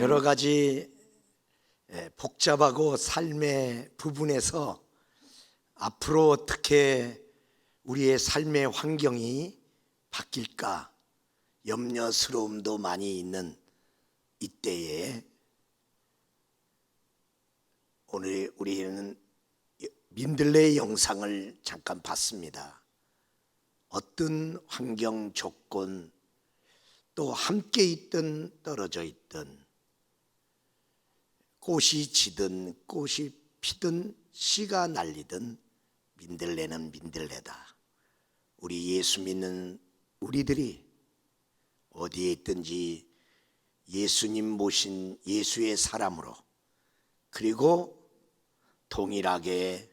여러 가지 복잡하고 삶의 부분에서 앞으로 어떻게 우리의 삶의 환경이 바뀔까 염려스러움도 많이 있는 이때에 오늘 우리는 민들레의 영상을 잠깐 봤습니다. 어떤 환경 조건 또 함께 있든 떨어져 있든 꽃이 지든 꽃이 피든 씨가 날리든 민들레는 민들레다. 우리 예수 믿는 우리들이 어디에 있든지 예수님 모신 예수의 사람으로, 그리고 동일하게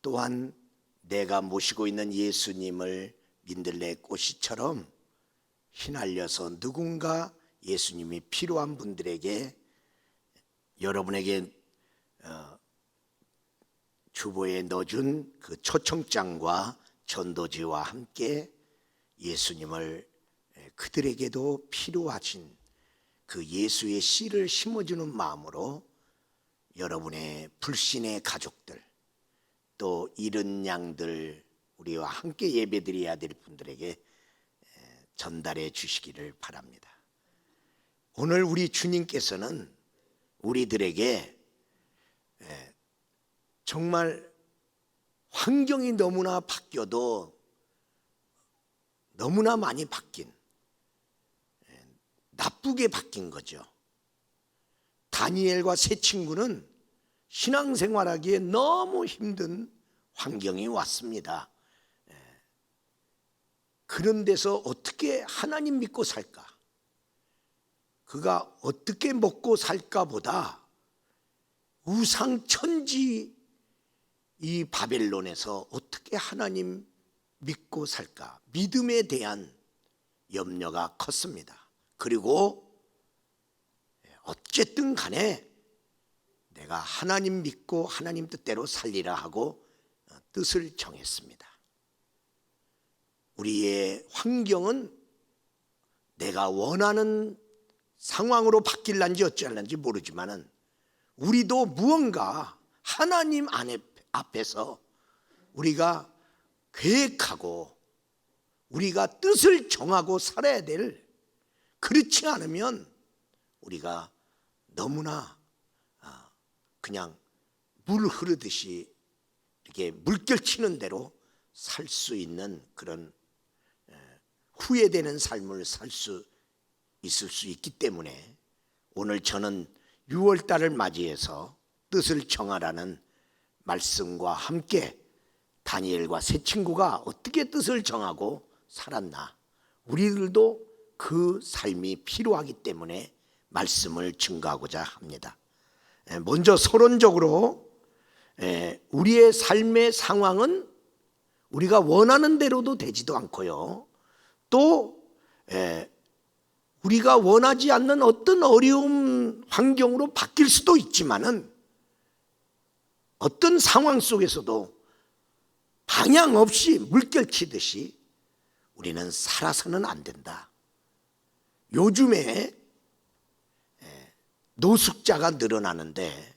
또한 내가 모시고 있는 예수님을 민들레 꽃이처럼 휘날려서 누군가 예수님이 필요한 분들에게, 여러분에게 주보에 넣어준 그 초청장과 전도지와 함께 예수님을 그들에게도 필요하신 그 예수의 씨를 심어주는 마음으로 여러분의 불신의 가족들, 또 잃은 양들, 우리와 함께 예배드려야 될 분들에게 전달해 주시기를 바랍니다. 오늘 우리 주님께서는 우리들에게 정말 환경이 너무나 바뀌어도 너무나 많이 바뀐, 나쁘게 바뀐 거죠. 다니엘과 세 친구는 신앙생활하기에 너무 힘든 환경이 왔습니다. 그런 데서 어떻게 하나님 믿고 살까? 그가 어떻게 먹고 살까 보다 우상천지 이 바벨론에서 어떻게 하나님 믿고 살까? 믿음에 대한 염려가 컸습니다. 그리고 어쨌든 간에 내가 하나님 믿고 하나님 뜻대로 살리라 하고 뜻을 정했습니다. 우리의 환경은 내가 원하는 상황으로 바뀔란지 어쩔란지 모르지만은 우리도 무언가 하나님 앞에서 우리가 계획하고 우리가 뜻을 정하고 살아야 될, 그렇지 않으면 우리가 너무나 그냥 물 흐르듯이 이렇게 물결 치는 대로 살 수 있는 그런 후회되는 삶을 살 수 있을 수 있기 때문에 오늘 저는 6월달을 맞이해서 뜻을 정하라는 말씀과 함께 다니엘과 세 친구가 어떻게 뜻을 정하고 살았나, 우리들도 그 삶이 필요하기 때문에 말씀을 증거하고자 합니다. 먼저 서론적으로 우리의 삶의 상황은 우리가 원하는 대로도 되지도 않고요, 또 우리가 원하지 않는 어떤 어려운 환경으로 바뀔 수도 있지만은 어떤 상황 속에서도 방향 없이 물결 치듯이 우리는 살아서는 안 된다. 요즘에 노숙자가 늘어나는데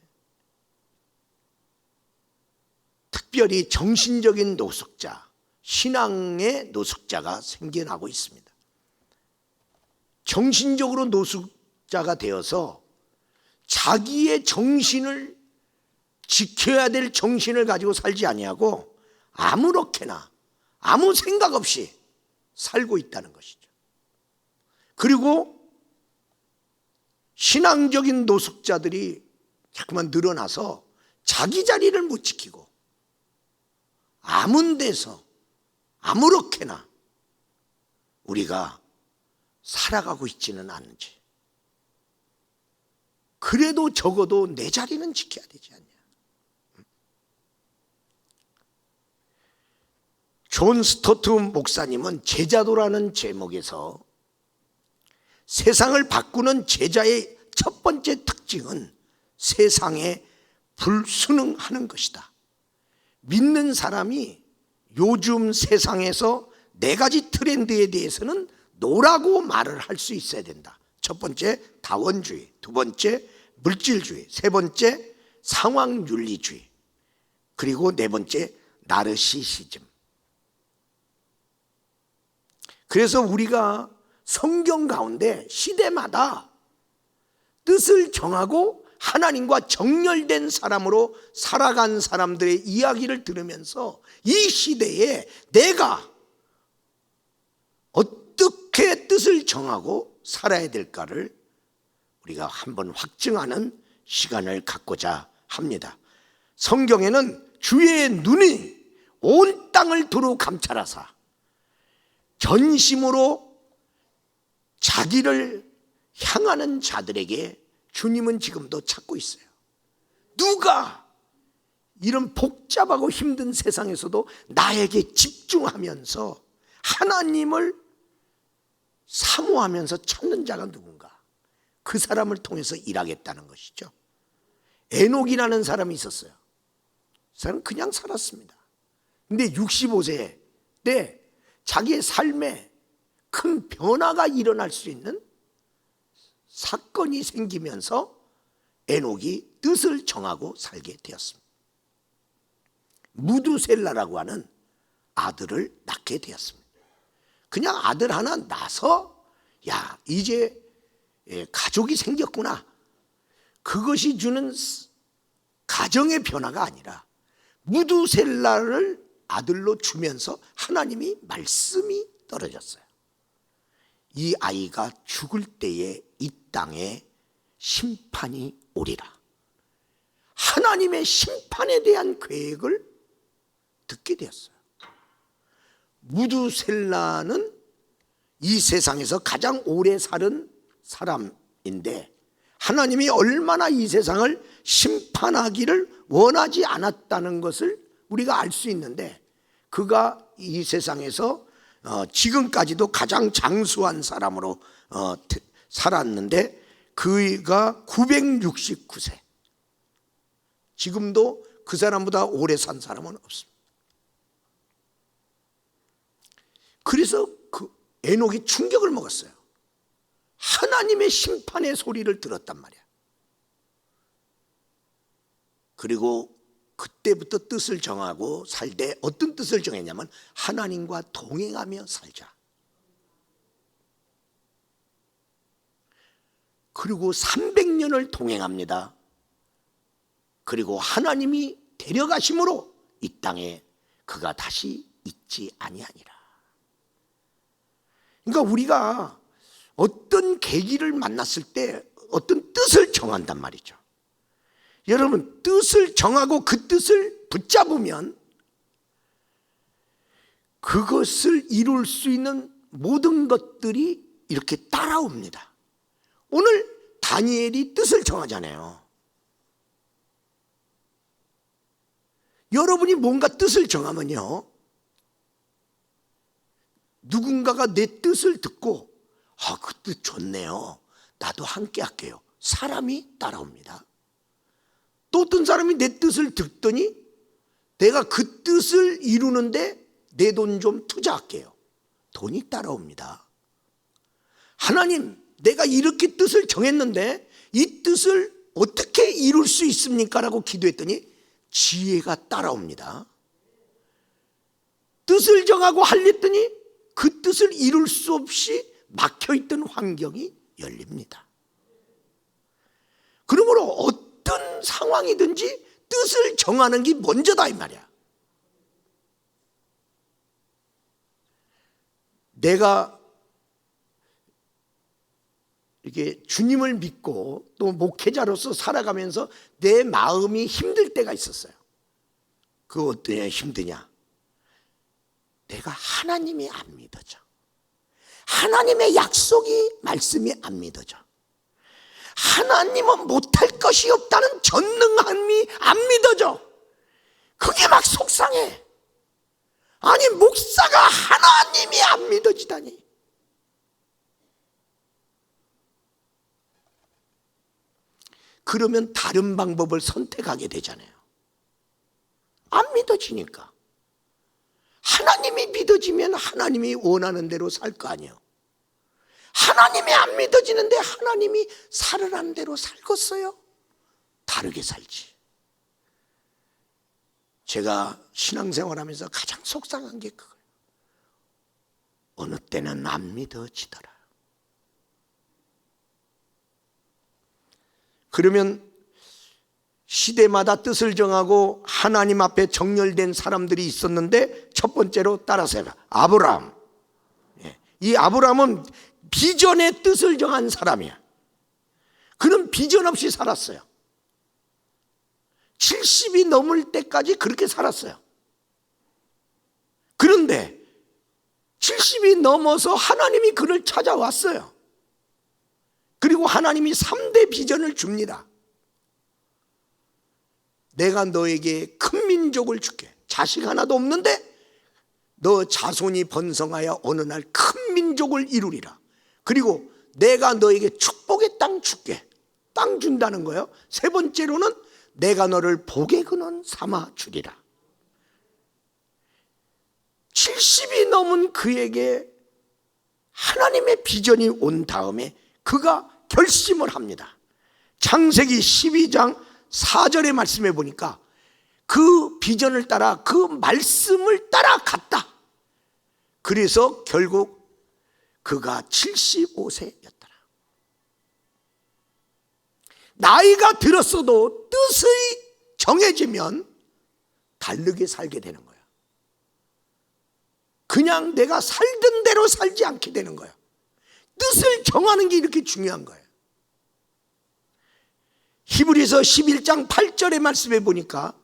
특별히 정신적인 노숙자, 신앙의 노숙자가 생겨나고 있습니다. 정신적으로 노숙자가 되어서 자기의 정신을 지켜야 될 정신을 가지고 살지 아니하고 아무렇게나 아무 생각 없이 살고 있다는 것이죠. 그리고 신앙적인 노숙자들이 자꾸만 늘어나서 자기 자리를 못 지키고 아무 데서 아무렇게나 우리가 살아가고 있지는 않은지, 그래도 적어도 내 자리는 지켜야 되지 않냐. 존 스토트 목사님은 제자도라는 제목에서 세상을 바꾸는 제자의 첫 번째 특징은 세상에 불순응하는 것이다. 믿는 사람이 요즘 세상에서 네 가지 트렌드에 대해서는 노라고 말을 할 수 있어야 된다. 첫 번째 다원주의, 두 번째 물질주의, 세 번째 상황윤리주의, 그리고 네 번째 나르시시즘. 그래서 우리가 성경 가운데 시대마다 뜻을 정하고 하나님과 정렬된 사람으로 살아간 사람들의 이야기를 들으면서 이 시대에 내가 어떻게 뜻을 정하고 살아야 될까를 우리가 한번 확증하는 시간을 갖고자 합니다. 성경에는 주의 눈이 온 땅을 두루 감찰하사 전심으로 자기를 향하는 자들에게 주님은 지금도 찾고 있어요. 누가 이런 복잡하고 힘든 세상에서도 나에게 집중하면서 하나님을 사모하면서 찾는 자가 누군가? 그 사람을 통해서 일하겠다는 것이죠. 에녹이라는 사람이 있었어요. 그 사람은 그냥 살았습니다. 근데 65세 때 자기의 삶에 큰 변화가 일어날 수 있는 사건이 생기면서 에녹이 뜻을 정하고 살게 되었습니다. 무두셀라라고 하는 아들을 낳게 되었습니다. 그냥 아들 하나 낳아서 야, 이제 가족이 생겼구나. 그것이 주는 가정의 변화가 아니라 무두셀라를 아들로 주면서 하나님이 말씀이 떨어졌어요. 이 아이가 죽을 때에 이 땅에 심판이 오리라. 하나님의 심판에 대한 계획을 듣게 되었어요. 무두셀라는 이 세상에서 가장 오래 살은 사람인데 하나님이 얼마나 이 세상을 심판하기를 원하지 않았다는 것을 우리가 알 수 있는데, 그가 이 세상에서 지금까지도 가장 장수한 사람으로 살았는데 그가 969세. 지금도 그 사람보다 오래 산 사람은 없습니다. 그래서 그 에녹이 충격을 먹었어요. 하나님의 심판의 소리를 들었단 말이야. 그리고 그때부터 뜻을 정하고 살 때 어떤 뜻을 정했냐면 하나님과 동행하며 살자. 그리고 300년을 동행합니다. 그리고 하나님이 데려가심으로 이 땅에 그가 다시 있지 아니하니라. 그러니까 우리가 어떤 계기를 만났을 때 어떤 뜻을 정한단 말이죠. 여러분, 뜻을 정하고 그 뜻을 붙잡으면 그것을 이룰 수 있는 모든 것들이 이렇게 따라옵니다. 오늘 다니엘이 뜻을 정하잖아요. 여러분이 뭔가 뜻을 정하면요, 누군가가 내 뜻을 듣고 그 뜻 좋네요, 나도 함께 할게요, 사람이 따라옵니다. 또 어떤 사람이 내 뜻을 듣더니 내가 그 뜻을 이루는데 내 돈 좀 투자할게요, 돈이 따라옵니다. 하나님, 내가 이렇게 뜻을 정했는데 이 뜻을 어떻게 이룰 수 있습니까? 라고 기도했더니 지혜가 따라옵니다. 뜻을 정하고 하랬더니 그 뜻을 이룰 수 없이 막혀있던 환경이 열립니다. 그러므로 어떤 상황이든지 뜻을 정하는 게 먼저다 이 말이야. 내가 이렇게 주님을 믿고 또 목회자로서 살아가면서 내 마음이 힘들 때가 있었어요. 그거 어떻게 힘드냐? 내가 하나님이 안 믿어져. 하나님의 약속이, 말씀이 안 믿어져. 하나님은 못할 것이 없다는 전능함이 안 믿어져. 그게 막 속상해. 아니, 목사가 하나님이 안 믿어지다니. 그러면 다른 방법을 선택하게 되잖아요. 안 믿어지니까. 하나님이 믿어지면 하나님이 원하는 대로 살 거 아니에요. 하나님이 안 믿어지는데 하나님이 살으라는 대로 살겠어요? 다르게 살지. 제가 신앙생활하면서 가장 속상한 게 그거예요. 어느 때는 안 믿어지더라. 그러면 시대마다 뜻을 정하고 하나님 앞에 정렬된 사람들이 있었는데, 첫 번째로 따라서 해봐. 아브라함. 이 아브라함은 비전의 뜻을 정한 사람이야. 그는 비전 없이 살았어요. 70이 넘을 때까지 그렇게 살았어요. 그런데 70이 넘어서 하나님이 그를 찾아왔어요. 그리고 하나님이 3대 비전을 줍니다. 내가 너에게 큰 민족을 줄게. 자식 하나도 없는데 너 자손이 번성하여 어느 날 큰 민족을 이루리라. 그리고 내가 너에게 축복의 땅 줄게. 땅 준다는 거예요. 세 번째로는 내가 너를 복의 근원 삼아 주리라. 70이 넘은 그에게 하나님의 비전이 온 다음에 그가 결심을 합니다. 창세기 12장 4절의 말씀에 보니까 그 비전을 따라, 그 말씀을 따라 갔다. 그래서 결국 그가 75세였더라. 나이가 들었어도 뜻이 정해지면 다르게 살게 되는 거야. 그냥 내가 살던 대로 살지 않게 되는 거야. 뜻을 정하는 게 이렇게 중요한 거예요. 히브리서 11장 8절의 말씀에 보니까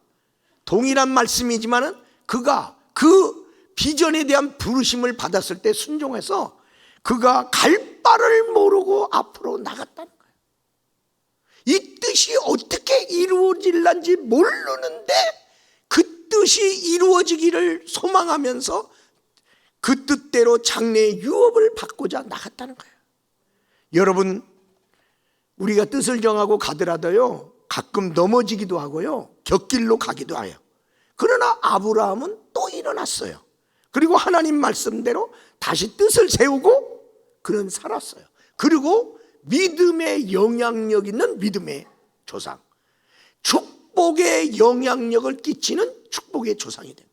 동일한 말씀이지만은 그가 그 비전에 대한 부르심을 받았을 때 순종해서 그가 갈 바를 모르고 앞으로 나갔다는 거예요. 이 뜻이 어떻게 이루어질는지 모르는데 그 뜻이 이루어지기를 소망하면서 그 뜻대로 장래의 유업을 받고자 나갔다는 거예요. 여러분, 우리가 뜻을 정하고 가더라도요, 가끔 넘어지기도 하고요, 곁길로 가기도 해요. 그러나 아브라함은 또 일어났어요. 그리고 하나님 말씀대로 다시 뜻을 세우고 그는 살았어요. 그리고 믿음의 영향력 있는 믿음의 조상, 축복의 영향력을 끼치는 축복의 조상이 됩니다.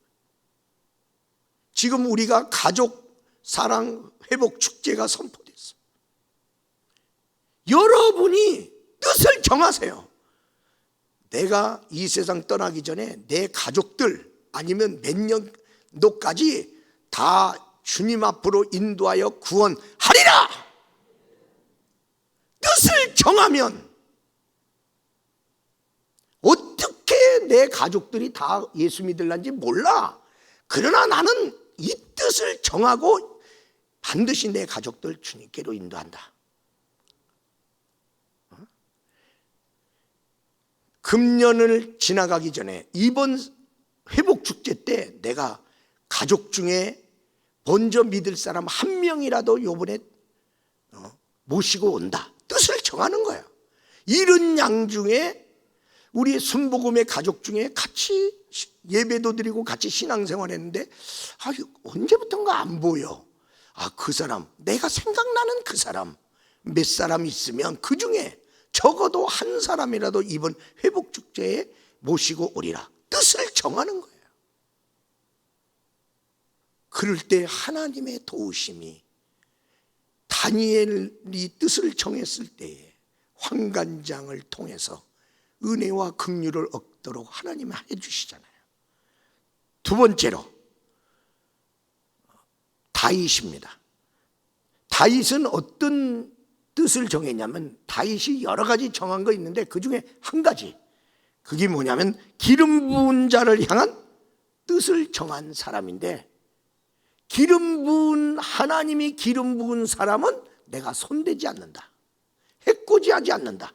지금 우리가 가족 사랑 회복 축제가 선포됐어요. 여러분이 뜻을 정하세요. 내가 이 세상 떠나기 전에 내 가족들 아니면 몇 년도까지 다 주님 앞으로 인도하여 구원하리라. 뜻을 정하면 어떻게 내 가족들이 다 예수 믿을란지 몰라. 그러나 나는 이 뜻을 정하고 반드시 내 가족들 주님께로 인도한다. 금년을 지나가기 전에 이번 회복축제 때 내가 가족 중에 먼저 믿을 사람 한 명이라도 요번에 모시고 온다. 뜻을 정하는 거야. 이런 양 중에 우리 순복음의 가족 중에 같이 예배도 드리고 같이 신앙생활 했는데 언제부턴가 안 보여. 그 사람, 내가 생각나는 그 사람 몇 사람 있으면 그 중에 적어도 한 사람이라도 이번 회복축제에 모시고 오리라. 뜻을 정하는 거예요. 그럴 때 하나님의 도우심이, 다니엘이 뜻을 정했을 때에 환관장을 통해서 은혜와 긍휼을 얻도록 하나님이 해주시잖아요. 두 번째로 다윗입니다. 다윗은 어떤 뜻을 정했냐면, 다윗이 여러 가지 정한 거 있는데 그 중에 한 가지, 그게 뭐냐면 기름 부은 자를 향한 뜻을 정한 사람인데, 기름 부은, 하나님이 기름 부은 사람은 내가 손대지 않는다, 해코지하지 않는다.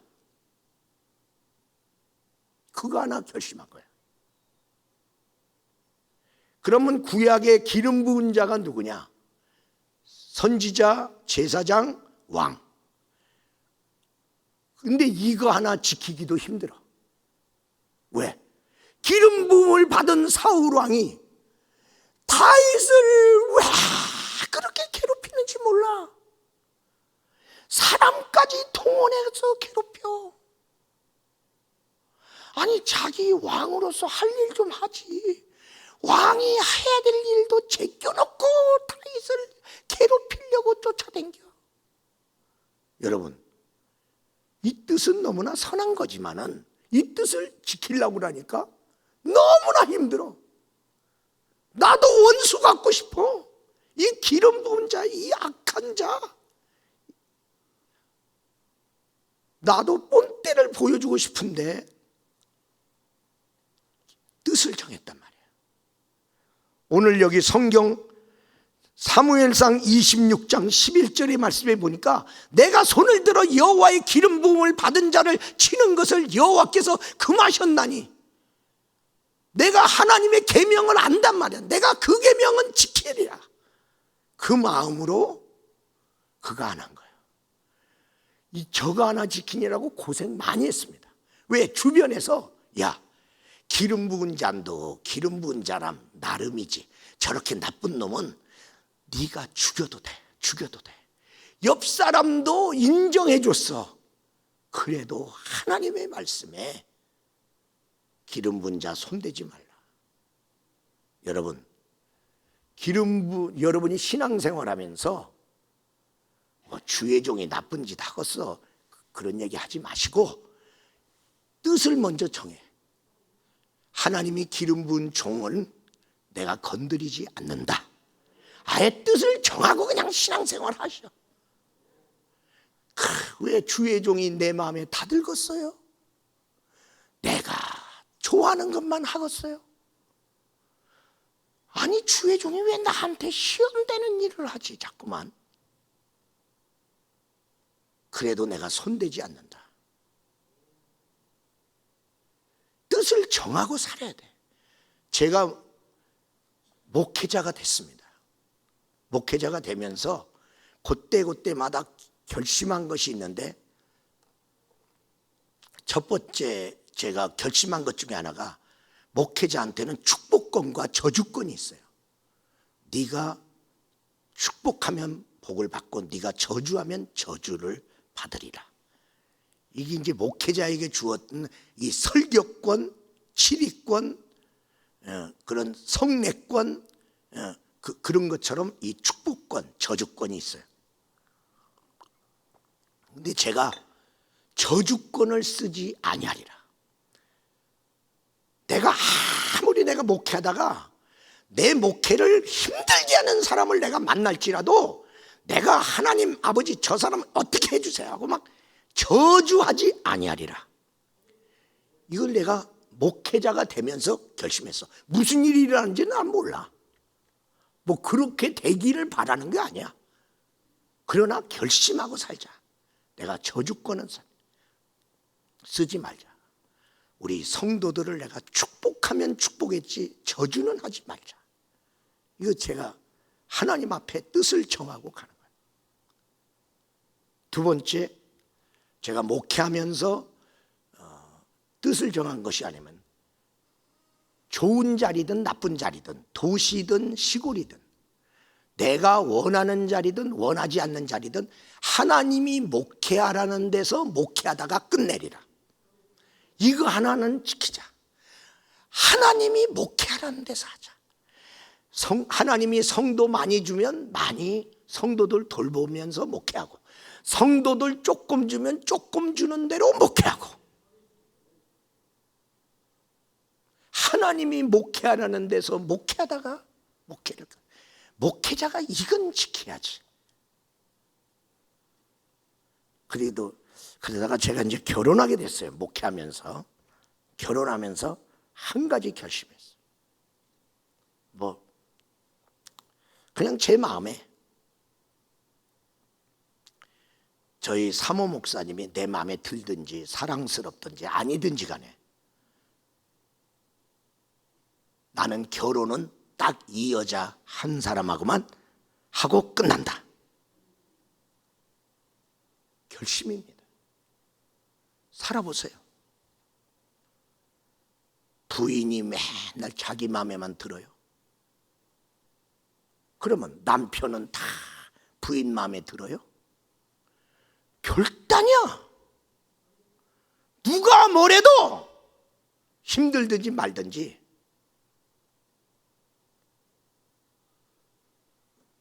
그거 하나 결심한 거야. 그러면 구약의 기름 부은 자가 누구냐? 선지자, 제사장, 왕. 근데 이거 하나 지키기도 힘들어. 왜? 기름 부음을 받은 사울 왕이 다윗을 왜 그렇게 괴롭히는지 몰라. 사람까지 동원해서 괴롭혀. 아니 자기 왕으로서 할 일 좀 하지. 왕이 해야 될 일도 제껴놓고 다윗을 괴롭히려고 쫓아댕겨. 여러분, 이 뜻은 너무나 선한 거지만은 이 뜻을 지키려고 하니까 너무나 힘들어. 나도 원수 갖고 싶어. 이 기름 부은 자, 이 악한 자, 나도 본때를 보여주고 싶은데 뜻을 정했단 말이에요. 오늘 여기 성경 사무엘상 26장 11절의 말씀에 보니까 내가 손을 들어 여호와의 기름 부음을 받은 자를 치는 것을 여호와께서 금하셨나니, 내가 하나님의 계명을 안단 말이야. 내가 그 계명은 지키리라. 그 마음으로 그가 안 한 거예요. 이 저가 하나 지키느라고 고생 많이 했습니다. 왜? 주변에서 야, 기름 부은 자도 기름 부은 자람 나름이지, 저렇게 나쁜 놈은 네가 죽여도 돼, 죽여도 돼. 옆 사람도 인정해 줬어. 그래도 하나님의 말씀에 기름 부은 자 손대지 말라. 여러분, 여러분이 신앙생활하면서 뭐 주의 종이 나쁜 짓 하겠어, 그런 얘기 하지 마시고 뜻을 먼저 정해. 하나님이 기름 부은 종은 내가 건드리지 않는다. 아예 뜻을 정하고 그냥 신앙생활 하셔. 왜 주의 종이 내 마음에 다 들겠어요? 내가 좋아하는 것만 하겠어요? 아니 주의 종이 왜 나한테 시험되는 일을 하지 자꾸만. 그래도 내가 손대지 않는다. 뜻을 정하고 살아야 돼. 제가 목회자가 됐습니다. 목회자가 되면서 그때마다 결심한 것이 있는데, 첫 번째 제가 결심한 것 중에 하나가 목회자한테는 축복권과 저주권이 있어요. 네가 축복하면 복을 받고 네가 저주하면 저주를 받으리라. 이게 이제 목회자에게 주었던 이 설교권, 치리권, 그런 성례권, 그런 것처럼 이 축복권, 저주권이 있어요. 근데 제가 저주권을 쓰지 아니하리라. 내가 아무리 내가 목회하다가 내 목회를 힘들게 하는 사람을 내가 만날지라도 내가 하나님 아버지 저 사람 어떻게 해주세요 하고 막 저주하지 아니하리라. 이걸 내가 목회자가 되면서 결심했어. 무슨 일이 일어나는지는 난 몰라. 뭐 그렇게 되기를 바라는 게 아니야. 그러나 결심하고 살자. 내가 저주권은 쓰지 말자. 우리 성도들을 내가 축복하면 축복했지 저주는 하지 말자. 이거 제가 하나님 앞에 뜻을 정하고 가는 거예요. 두 번째, 제가 목회하면서 뜻을 정한 것이 아니면 좋은 자리든 나쁜 자리든 도시든 시골이든 내가 원하는 자리든 원하지 않는 자리든 하나님이 목회하라는 데서 목회하다가 끝내리라. 이거 하나는 지키자. 하나님이 목회하라는 데서 하자. 하나님이 성도 많이 주면 많이 성도들 돌보면서 목회하고, 성도들 조금 주면 조금 주는 대로 목회하고, 하나님이 목회하라는 데서 목회하다가 목회자가 이건 지켜야지. 그러다가 제가 이제 결혼하게 됐어요. 목회하면서. 결혼하면서 한 가지 결심했어요. 그냥 제 마음에 저희 사모 목사님이 내 마음에 들든지 사랑스럽든지 아니든지 간에 나는 결혼은 딱 이 여자 한 사람하고만 하고 끝난다. 결심입니다. 살아보세요. 부인이 맨날 자기 마음에만 들어요. 그러면 남편은 다 부인 마음에 들어요? 결단이야. 누가 뭐래도 힘들든지 말든지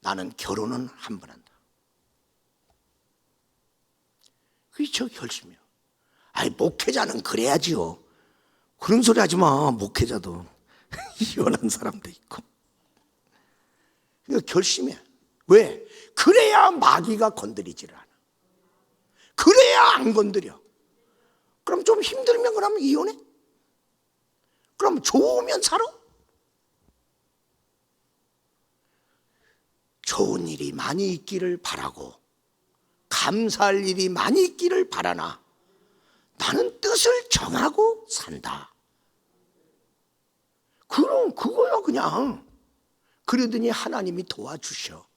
나는 결혼은 한 번 한다. 그게 저 결심이야. 아니, 목회자는 그래야지요. 그런 소리 하지 마. 목회자도 이혼한 사람도 있고. 이거 결심이야. 왜? 그래야 마귀가 건드리지를 않아. 그래야 안 건드려. 그럼 좀 힘들면 그러면 이혼해? 그럼 좋으면 살아? 좋은 일이 많이 있기를 바라고 감사할 일이 많이 있기를 바라나 나는 뜻을 정하고 산다. 그럼 그거야 그냥. 그러더니 하나님이 도와주셔.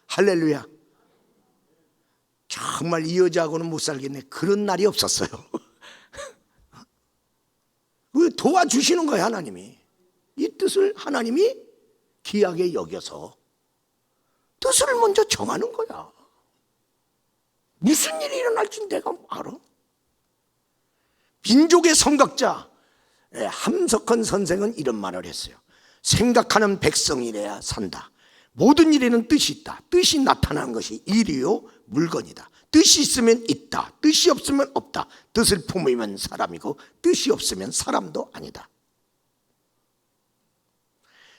할렐루야. 정말 이 여자하고는 못 살겠네. 그런 날이 없었어요. 왜 도와주시는 거야 하나님이. 이 뜻을 하나님이 귀하게 여겨서 뜻을 먼저 정하는 거야. 무슨 일이 일어날지 내가 알아. 민족의 선각자 함석헌 선생은 이런 말을 했어요. 생각하는 백성이래야 산다. 모든 일에는 뜻이 있다. 뜻이 나타나는 것이 일이요 물건이다. 뜻이 있으면 있다. 뜻이 없으면 없다. 뜻을 품으면 사람이고 뜻이 없으면 사람도 아니다.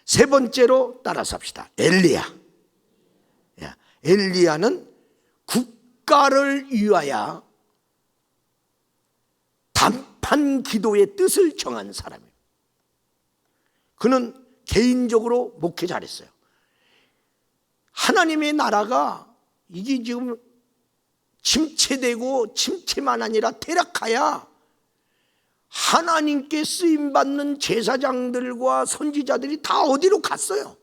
세 번째로 따라서 합시다. 엘리야. 엘리야는 국가를 위하여 단판 기도의 뜻을 정한 사람이에요. 그는 개인적으로 목회 잘했어요. 하나님의 나라가 이게 지금 침체되고 침체만 아니라 퇴락하여 하나님께 쓰임받는 제사장들과 선지자들이 다 어디로 갔어요.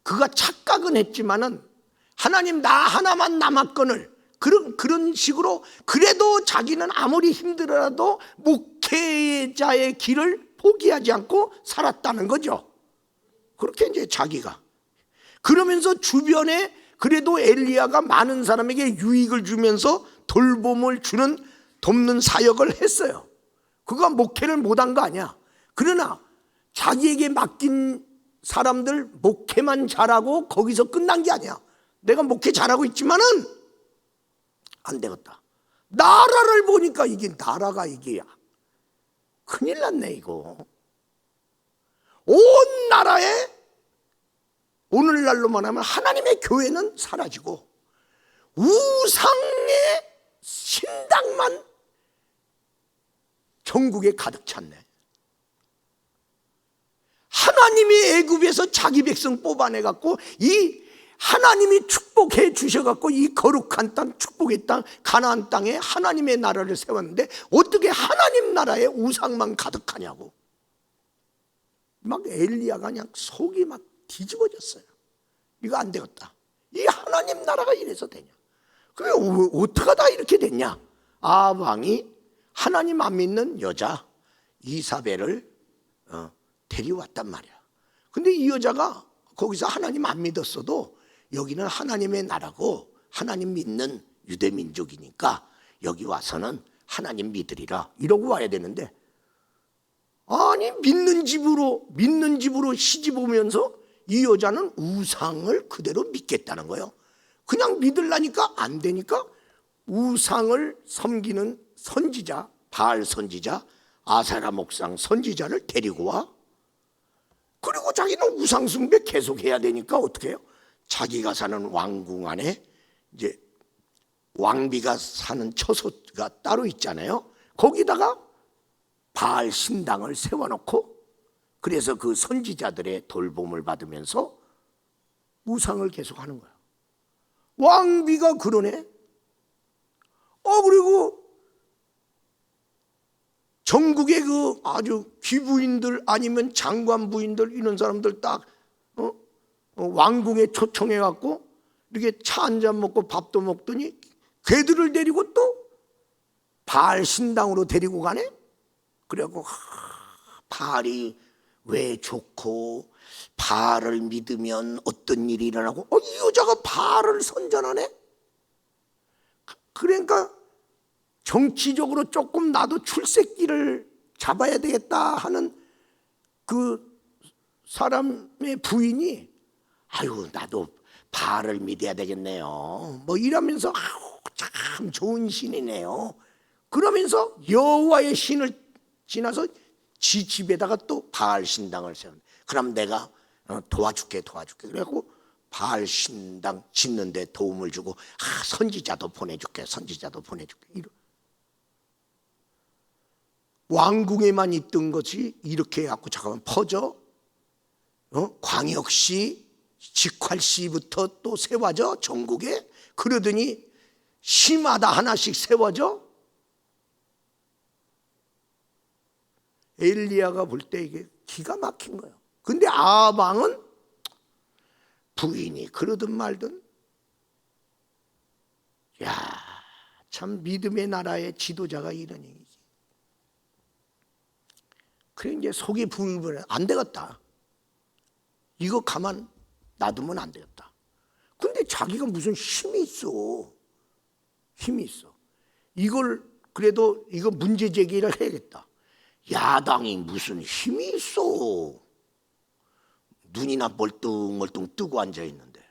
그가 착각은 했지만은 하나님 나 하나만 남았거늘 그런 식으로 그래도 자기는 아무리 힘들어도 목회자의 길을 포기하지 않고 살았다는 거죠. 그렇게 이제 자기가 그러면서 주변에 그래도 엘리야가 많은 사람에게 유익을 주면서 돌봄을 주는 돕는 사역을 했어요. 그가 목회를 못한 거 아니야. 그러나 자기에게 맡긴 사람들 목회만 잘하고 거기서 끝난 게 아니야. 내가 목회 잘하고 있지만은 안 되겠다. 나라를 보니까 이게 나라가 이게 큰일 났네 이거. 온 나라에 오늘날로만 하면 하나님의 교회는 사라지고 우상의 신당만 전국에 가득 찼네. 하나님이 애굽에서 자기 백성 뽑아내갖고 이 하나님이 축복해 주셔갖고 이 거룩한 땅 축복의 땅 가나안 땅에 하나님의 나라를 세웠는데 어떻게 하나님 나라에 우상만 가득하냐고. 막 엘리야가 그냥 속이 막 뒤집어졌어요. 이거 안 되겠다. 이 하나님 나라가 이래서 되냐. 그게 어떻게 하다 이렇게 됐냐. 아방이 하나님 안 믿는 여자 이사벨을 데려왔단 말이야. 근데 이 여자가 거기서 하나님 안 믿었어도 여기는 하나님의 나라고 하나님 믿는 유대민족이니까 여기 와서는 하나님 믿으리라 이러고 와야 되는데 아니 믿는 집으로 시집 오면서 이 여자는 우상을 그대로 믿겠다는 거예요. 그냥 믿으려니까 안 되니까 우상을 섬기는 선지자 바알 선지자 아세라 목상 선지자를 데리고 와. 그리고 자기는 우상 숭배 계속해야 되니까 어떻게 해요? 자기가 사는 왕궁 안에 이제 왕비가 사는 처소가 따로 있잖아요. 거기다가 바알 신당을 세워놓고 그래서 그 선지자들의 돌봄을 받으면서 우상을 계속하는 거야. 왕비가 그러네. 그리고 전국의 그 아주 귀부인들 아니면 장관 부인들 이런 사람들 딱 왕궁에 초청해 갖고 이렇게 차 한 잔 먹고 밥도 먹더니 걔들을 데리고 또 바알 신당으로 데리고 가네. 그래갖고 바알이 왜 좋고 바알을 믿으면 어떤 일이 일어나고 이 여자가 바알을 선전하네. 그러니까 정치적으로 조금 나도 출세기를 잡아야 되겠다 하는 그 사람의 부인이 아유 나도 바알을 믿어야 되겠네요 뭐 이러면서 아우 참 좋은 신이네요 그러면서 여호와의 신을 지나서 지 집에다가 또 바알 신당을 세웠는데 그럼 내가 도와줄게 그래갖고 바알 신당 짓는데 도움을 주고 선지자도 보내줄게 이런. 왕궁에만 있던 것이 이렇게 해갖고 잠깐만 퍼져 광역시 직활시부터 또 세워져 전국에 그러더니 시마다 하나씩 세워져. 엘리야가 볼 때 이게 기가 막힌 거예요. 근데 아방은 부인이 그러든 말든 참 믿음의 나라의 지도자가 이런 얘기지. 그래 이제 속이 부글부글 안 되겠다. 이거 가만 놔두면 안 되겠다. 근데 자기가 무슨 힘이 있어. 이걸 그래도 이거 문제 제기를 해야겠다. 야당이 무슨 힘이 있어. 눈이나 멀뚱멀뚱 뜨고 앉아있는데.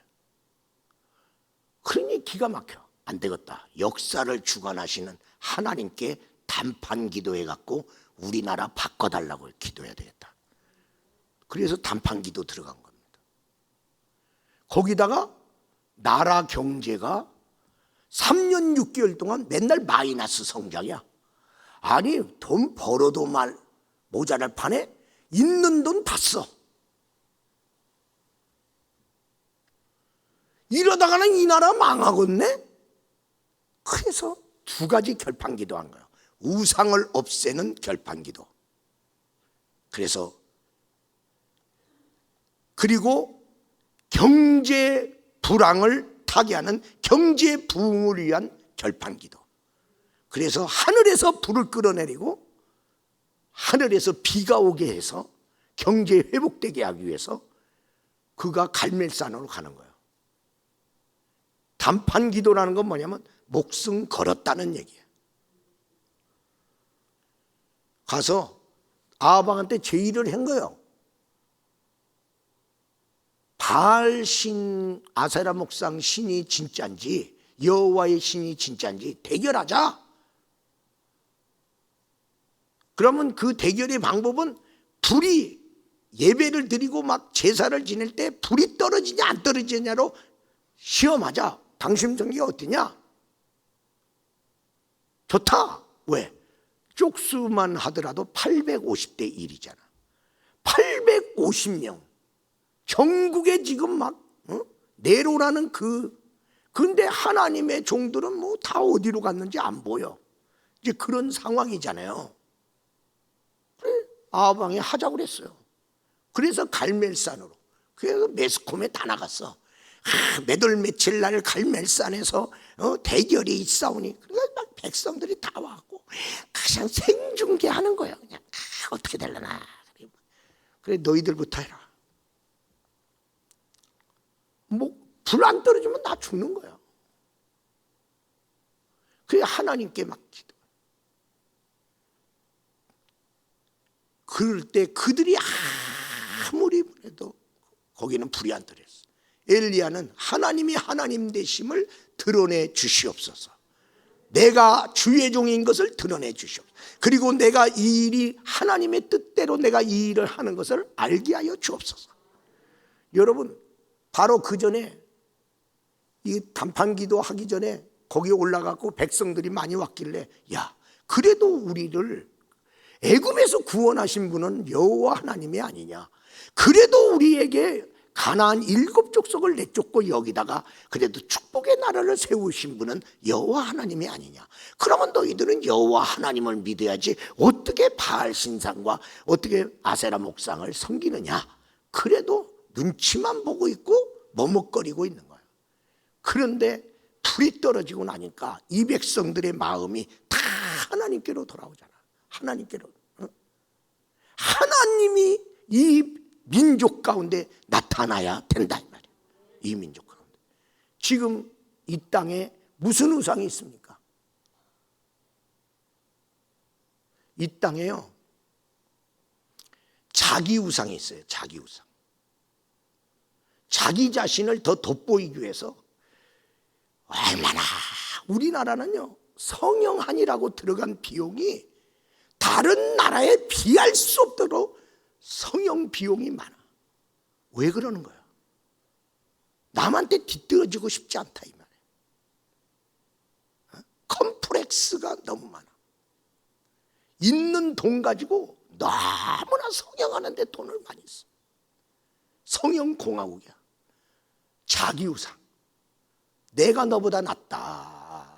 그러니 기가 막혀. 안 되겠다. 역사를 주관하시는 하나님께 단판 기도해갖고 우리나라 바꿔달라고 기도해야 되겠다. 그래서 단판 기도 들어간 겁니다. 거기다가 나라 경제가 3년 6개월 동안 맨날 마이너스 성장이야. 아니 돈 벌어도 말 모자랄 판에 있는 돈 다 써. 이러다가는 이 나라 망하겠네. 그래서 두 가지 결판기도 한 거예요. 우상을 없애는 결판기도. 그리고 경제 불황을 타개하는 경제 부흥을 위한 결판기도. 그래서 하늘에서 불을 끌어내리고 하늘에서 비가 오게 해서 경제 회복되게 하기 위해서 그가 갈멜산으로 가는 거예요. 단판 기도라는 건 뭐냐면 목숨 걸었다는 얘기예요. 가서 아방한테 제의를 한 거예요. 바알 신 아세라 목상 신이 진짜인지 여호와의 신이 진짜인지 대결하자. 그러면 그 대결의 방법은 불이 예배를 드리고 막 제사를 지낼 때 불이 떨어지냐 안 떨어지냐로 시험하자. 당신 성기가 어떠냐? 좋다. 왜? 쪽수만 하더라도 850대 1이잖아. 850명. 전국에 지금 막 네로라는 근데 하나님의 종들은 뭐 다 어디로 갔는지 안 보여. 이제 그런 상황이잖아요. 그래, 아방이 하자고 그랬어요. 그래서 갈멜산으로. 그래서 메스콤에 다 나갔어. 몇 월 며칠 날 갈멜산에서 대결이 있사오니 그러니까 막 백성들이 다 와갖고 그냥 생중계하는 거예요. 그냥 어떻게 되려나. 그래 너희들부터 해라. 뭐 불 안 떨어지면 나 죽는 거야. 그래 하나님께 막 기도. 그럴 때 그들이 아무리 해도 거기는 불이 안 떨어졌어. 엘리야는 하나님이 하나님 되심을 드러내 주시옵소서. 내가 주의 종인 것을 드러내 주시옵소서. 그리고 내가 이 일이 하나님의 뜻대로 내가 이 일을 하는 것을 알게 하여 주옵소서. 여러분 바로 그 전에 이 단판 기도 하기 전에 거기 올라가고 백성들이 많이 왔길래 야 그래도 우리를 애굽에서 구원하신 분은 여호와 하나님이 아니냐. 그래도 우리에게 가나안 7족속을 내쫓고 여기다가 그래도 축복의 나라를 세우신 분은 여호와 하나님이 아니냐. 그러면 너희들은 여호와 하나님을 믿어야지 어떻게 바알 신상과 어떻게 아세라 목상을 섬기느냐. 그래도 눈치만 보고 있고 머뭇거리고 있는 거예요. 그런데 불이 떨어지고 나니까 이 백성들의 마음이 다 하나님께로 돌아오잖아. 하나님께로. 하나님이 이 민족 가운데 나타나야 된다 이 말이에요. 이 민족 가운데 지금 이 땅에 무슨 우상이 있습니까? 이 땅에요, 자기 우상이 있어요. 자기 우상. 자기 자신을 더 돋보이기 위해서 얼마나, 우리나라는요, 성형한이라고 들어간 비용이 다른 나라에 비할 수 없도록 성형 비용이 많아. 왜 그러는 거야? 남한테 뒤떨어지고 싶지 않다 이 말이야. 컴플렉스가 너무 많아. 있는 돈 가지고 너무나 성형하는데 돈을 많이 써. 성형공화국이야. 자기 우상. 내가 너보다 낫다.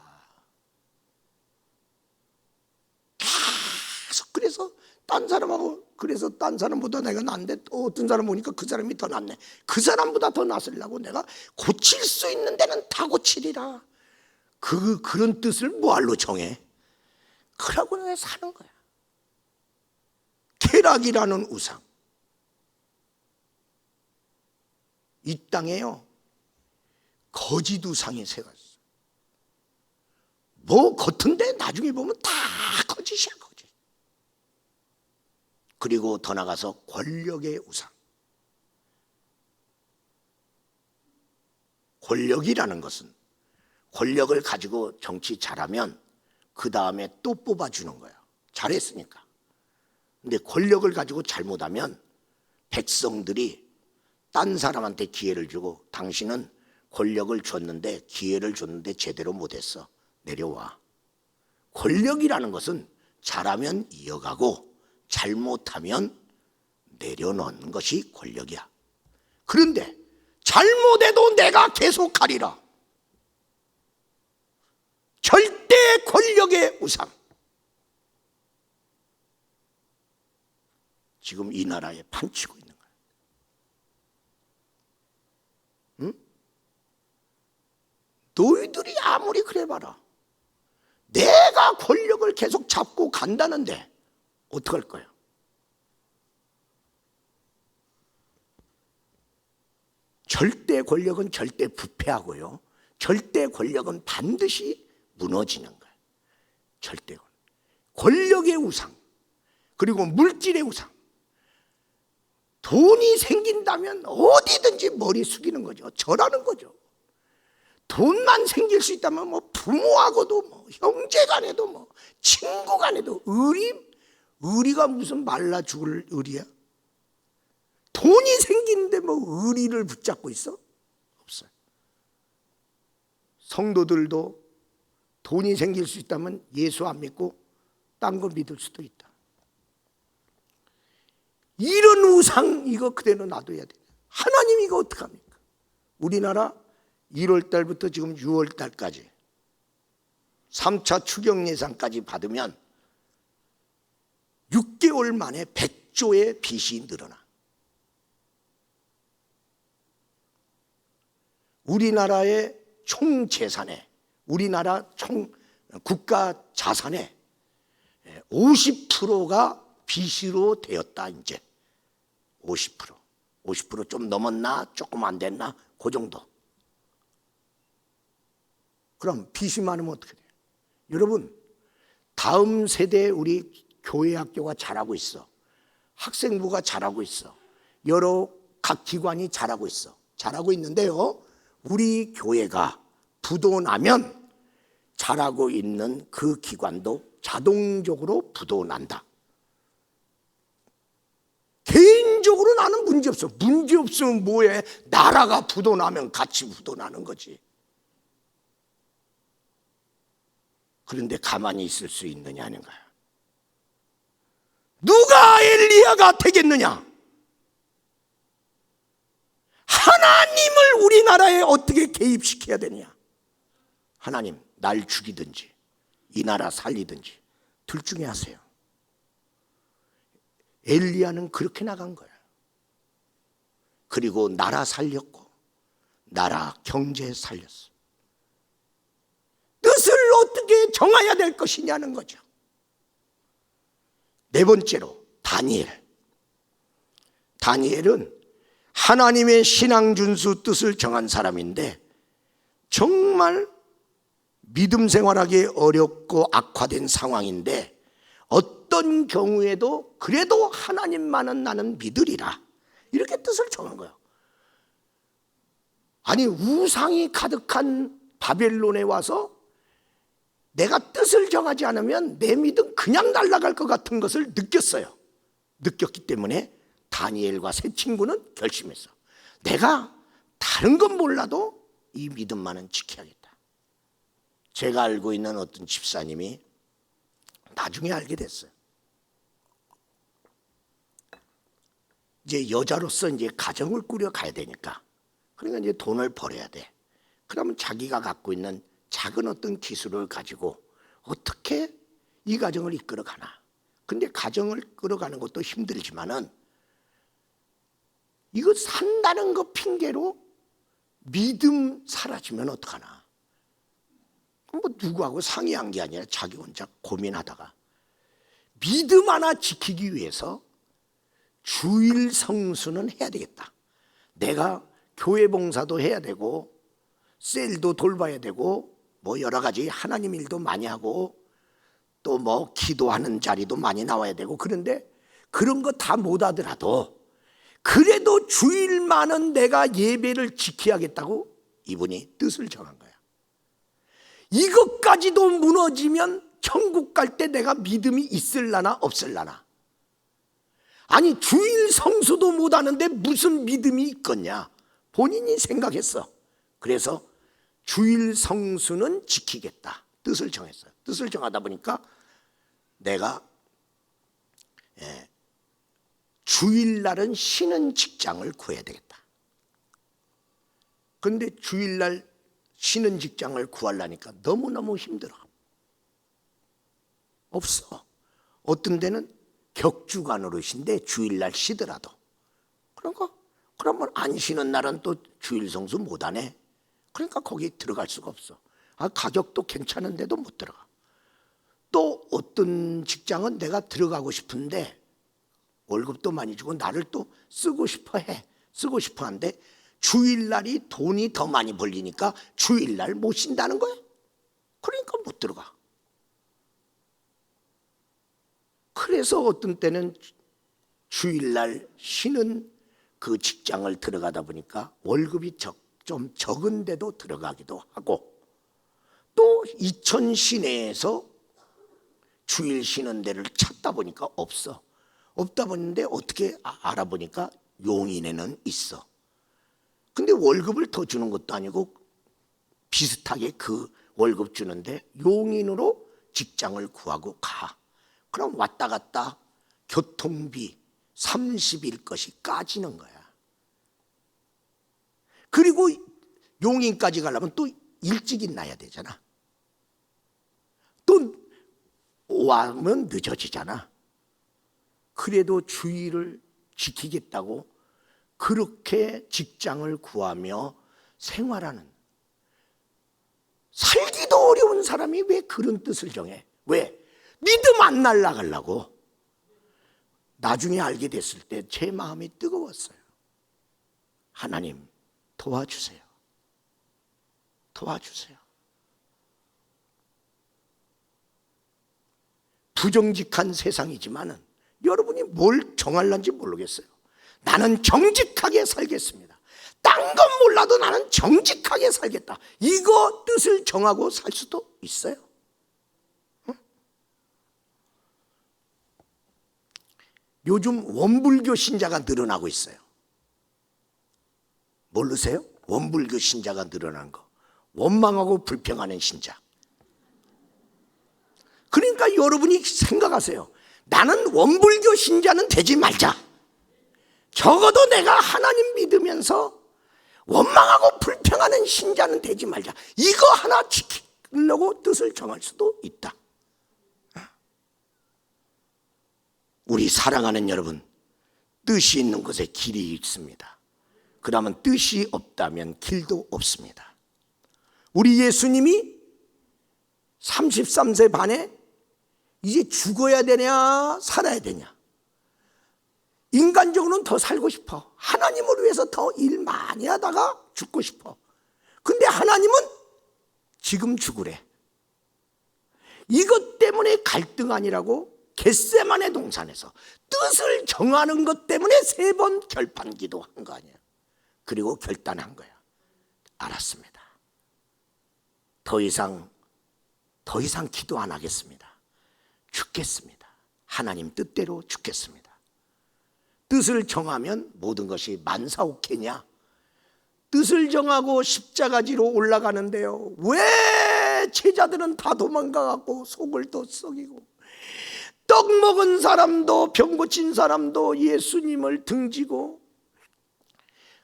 계속 그래서 딴 사람하고, 그래서 딴 사람보다 내가 낫는데 또 어떤 사람 보니까 그 사람이 더 낫네. 그 사람보다 더 낫으려고 내가 고칠 수 있는 데는 다 고치리라. 그런 뜻을 뭐할로 정해? 그러고 내가 사는 거야. 쾌락이라는 우상. 이 땅에요, 거짓 우상이 세웠어. 뭐 겉은데 나중에 보면 다 거짓이야, 거짓. 그리고 더 나가서 권력의 우상. 권력이라는 것은 권력을 가지고 정치 잘하면 그 다음에 또 뽑아주는 거야. 잘했으니까. 근데 권력을 가지고 잘못하면 백성들이 딴 사람한테 기회를 주고, 당신은 권력을 줬는데, 기회를 줬는데 제대로 못했어, 내려와. 권력이라는 것은 잘하면 이어가고 잘못하면 내려놓는 것이 권력이야. 그런데 잘못해도 내가 계속하리라. 절대 권력의 우상. 지금 이 나라에 판치고 있는 거야. 응? 너희들이 아무리 그래봐라, 내가 권력을 계속 잡고 간다는데 어떡할 거야? 절대 권력은 절대 부패하고요, 절대 권력은 반드시 무너지는 거예요. 절대 권력의 우상, 그리고 물질의 우상. 돈이 생긴다면 어디든지 머리 숙이는 거죠. 절하는 거죠. 돈만 생길 수 있다면 뭐 부모하고도 뭐 형제간에도 뭐 친구간에도 의리가 무슨 말라 죽을 의리야? 돈이 생기는데 뭐 의리를 붙잡고 있어? 없어요. 성도들도 돈이 생길 수 있다면 예수 안 믿고 딴 거 믿을 수도 있다. 이런 우상, 이거 그대로 놔둬야 돼. 하나님 이거 어떡합니까? 우리나라 1월 달부터 지금 6월 달까지 3차 추경 예산까지 받으면 6개월 만에 100조의 빚이 늘어나. 우리나라의 총 재산에, 우리나라 총 국가 자산의 50%가 빚으로 되었다. 이제 50% 좀 넘었나 조금 안 됐나 그 정도. 그럼 빚이 많으면 어떻게 돼요? 여러분, 다음 세대 우리 교회 학교가 잘하고 있어. 학생부가 잘하고 있어. 여러 각 기관이 잘하고 있어. 잘하고 있는데요, 우리 교회가 부도 나면 잘하고 있는 그 기관도 자동적으로 부도 난다. 개인적으로 나는 문제 없어. 문제 없으면 뭐해? 나라가 부도 나면 같이 부도 나는 거지. 그런데 가만히 있을 수 있느냐는 거야. 누가 엘리야가 되겠느냐? 하나님을 우리나라에 어떻게 개입시켜야 되느냐? 하나님, 날 죽이든지 이 나라 살리든지 둘 중에 하세요. 엘리야는 그렇게 나간 거야. 그리고 나라 살렸고 나라 경제 살렸어. 뜻을 어떻게 정해야 될 것이냐는 거죠. 네 번째로 다니엘은 하나님의 신앙 준수 뜻을 정한 사람인데 정말 믿음 생활하기 어렵고 악화된 상황인데 어떤 경우에도 그래도 하나님만은 나는 믿으리라, 이렇게 뜻을 정한 거예요. 아니, 우상이 가득한 바벨론에 와서 내가 뜻을 정하지 않으면 내 믿음 그냥 날아갈 것 같은 것을 느꼈어요. 느꼈기 때문에 다니엘과 세 친구는 결심했어. 내가 다른 건 몰라도 이 믿음만은 지켜야겠다. 제가 알고 있는 어떤 집사님이 나중에 알게 됐어요. 이제 여자로서 이제 가정을 꾸려 가야 되니까, 그러니까 이제 돈을 벌어야 돼. 그러면 자기가 갖고 있는 작은 어떤 기술을 가지고 어떻게 이 가정을 이끌어 가나. 근데 가정을 끌어가는 것도 힘들지만은 이거 산다는 거 핑계로 믿음 사라지면 어떡하나. 뭐 누구하고 상의한 게 아니라 자기 혼자 고민하다가 믿음 하나 지키기 위해서 주일 성수는 해야 되겠다. 내가 교회 봉사도 해야 되고 셀도 돌봐야 되고 뭐 여러 가지 하나님 일도 많이 하고 또 뭐 기도하는 자리도 많이 나와야 되고, 그런데 그런 거 다 못하더라도 그래도 주일만은 내가 예배를 지켜야겠다고 이분이 뜻을 정한 거야. 이것까지도 무너지면 천국 갈 때 내가 믿음이 있을라나 없을라나. 아니, 주일 성수도 못하는데 무슨 믿음이 있겠냐, 본인이 생각했어. 그래서 주일 성수는 지키겠다 뜻을 정했어요. 뜻을 정하다 보니까 내가 주일날은 쉬는 직장을 구해야 되겠다. 그런데 주일날 쉬는 직장을 구하려니까 너무너무 힘들어. 없어. 어떤 데는 격주가 노릇인데 주일날 쉬더라도, 그러면 안 쉬는 날은 또 주일 성수 못하네. 그러니까 거기 들어갈 수가 없어. 가격도 괜찮은데도 못 들어가. 또 어떤 직장은 내가 들어가고 싶은데 월급도 많이 주고 나를 또 쓰고 싶어 하는데 주일날이 돈이 더 많이 벌리니까 주일날 못 쉰다는 거야. 그러니까 못 들어가. 그래서 어떤 때는 주일날 쉬는 그 직장을 들어가다 보니까 월급이 좀 적은데도 들어가기도 하고, 또 이천 시내에서 주일 쉬는 데를 찾다 보니까 없다 보는데 어떻게 알아보니까 용인에는 있어. 근데 월급을 더 주는 것도 아니고 비슷하게 그 월급 주는데 용인으로 직장을 구하고 가. 그럼 왔다 갔다 교통비 30일 것이 까지는 거야. 그리고 용인까지 가려면 또 일찍 일어나야 되잖아. 또 오면 늦어지잖아. 그래도 주일을 지키겠다고 그렇게 직장을 구하며 생활하는, 살기도 어려운 사람이 왜 그런 뜻을 정해? 왜? 믿음 안 날아가려고. 나중에 알게 됐을 때 제 마음이 뜨거웠어요. 하나님 도와주세요. 도와주세요. 부정직한 세상이지만은 여러분이 뭘 정할런지 모르겠어요. 나는 정직하게 살겠습니다. 딴 건 몰라도 나는 정직하게 살겠다. 이거 뜻을 정하고 살 수도 있어요. 요즘 원불교 신자가 늘어나고 있어요. 모르세요? 원불교 신자가 늘어난 거. 원망하고 불평하는 신자. 그러니까 여러분이 생각하세요. 나는 원불교 신자는 되지 말자. 적어도 내가 하나님 믿으면서 원망하고 불평하는 신자는 되지 말자. 이거 하나 지키려고 뜻을 정할 수도 있다. 우리 사랑하는 여러분, 뜻이 있는 곳에 길이 있습니다. 그러면 뜻이 없다면 길도 없습니다. 우리 예수님이 33세 반에 이제 죽어야 되냐 살아야 되냐, 인간적으로는 더 살고 싶어. 하나님을 위해서 더 일 많이 하다가 죽고 싶어. 근데 하나님은 지금 죽으래. 이것 때문에 갈등 아니라고 겟세마네 동산에서 뜻을 정하는 것 때문에 3번 결판 기도한 거 아니야. 그리고 결단한 거야. 알았습니다. 더 이상 기도 안 하겠습니다. 죽겠습니다. 하나님 뜻대로 죽겠습니다. 뜻을 정하면 모든 것이 만사오케냐? 뜻을 정하고 십자가지로 올라가는데요, 왜 제자들은 다 도망가갖고 속을 더 썩이고, 떡 먹은 사람도 병 고친 사람도 예수님을 등지고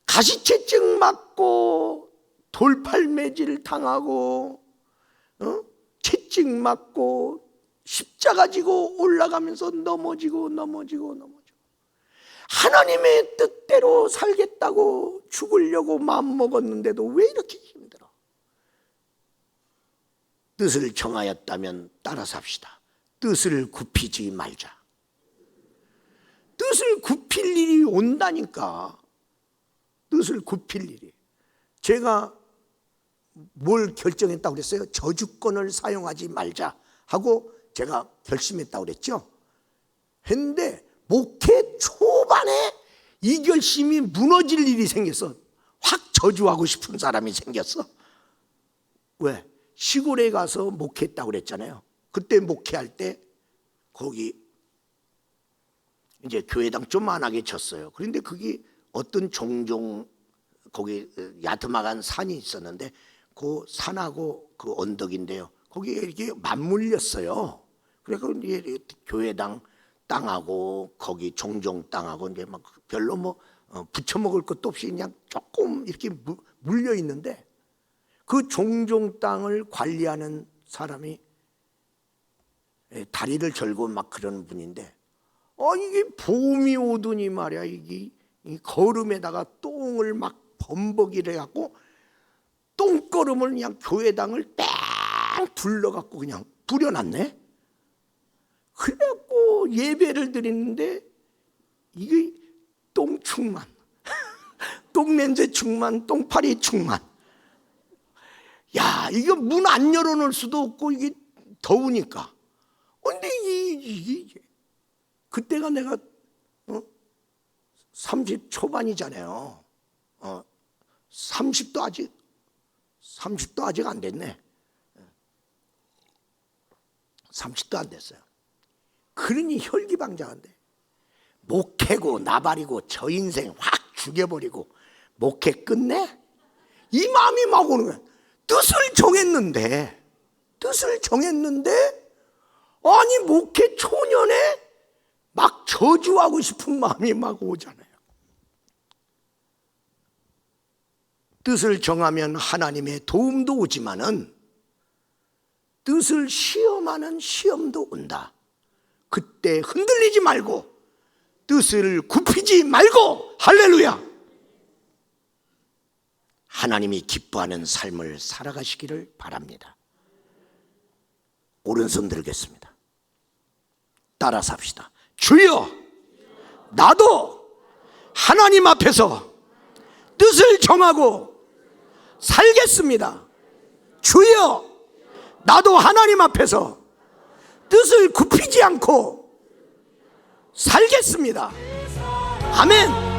가시채증 맞고 돌팔매질 당하고 채증 맞고 십자가 지고 올라가면서 넘어지고 하나님의 뜻대로 살겠다고 죽으려고 마음먹었는데도 왜 이렇게 힘들어? 뜻을 정하였다면 따라 삽시다. 뜻을 굽히지 말자. 뜻을 굽힐 일이 온다니까. 뜻을 굽힐 일이. 제가 뭘 결정했다고 그랬어요? 저주권을 사용하지 말자 하고 제가 결심했다고 그랬죠. 했는데 목회 초반에 이 결심이 무너질 일이 생겼어. 확 저주하고 싶은 사람이 생겼어. 왜? 시골에 가서 목회했다고 그랬잖아요. 그때 목회할 때 거기 이제 교회당 좀만하게 쳤어요. 그런데 그게 어떤 종종 거기 야트막한 산이 있었는데 그 산하고 그 언덕인데요, 거기에 이렇게 맞물렸어요. 그래서 이제 교회당 땅하고 거기 종종 땅하고 이제 막 별로 뭐 부쳐 먹을 것도 없이 그냥 조금 이렇게 물려 있는데, 그 종종 땅을 관리하는 사람이 다리를 절고 막 그러는 분인데, 이게 봄이 오더니 말이야, 이게 이 거름에다가 똥을 막 범벅이래 갖고 똥거름을 그냥 교회당을 뺑 둘러갖고 그냥 뿌려놨네. 그래갖고 예배를 드리는데 이게 똥충만 똥냄새 충만, 똥파리 충만. 야, 이거 문 안 열어놓을 수도 없고 이게 더우니까. 근데 이게 그때가 내가 30 초반이잖아요. 30도 아직 안 됐네. 30도 안 됐어요. 그러니 혈기방장한데 목회고 나발이고 저 인생 확 죽여버리고 목회 끝내? 이 마음이 막 오는 거야. 뜻을 정했는데 아니 목회 초년에 막 저주하고 싶은 마음이 막 오잖아요. 뜻을 정하면 하나님의 도움도 오지만은 뜻을 시험하는 시험도 온다. 그때 흔들리지 말고 뜻을 굽히지 말고, 할렐루야, 하나님이 기뻐하는 삶을 살아가시기를 바랍니다. 오른손 들겠습니다. 따라 삽시다. 주여, 나도 하나님 앞에서 뜻을 정하고 살겠습니다. 주여, 나도 하나님 앞에서 뜻을 굽히지 않고 살겠습니다. 아멘.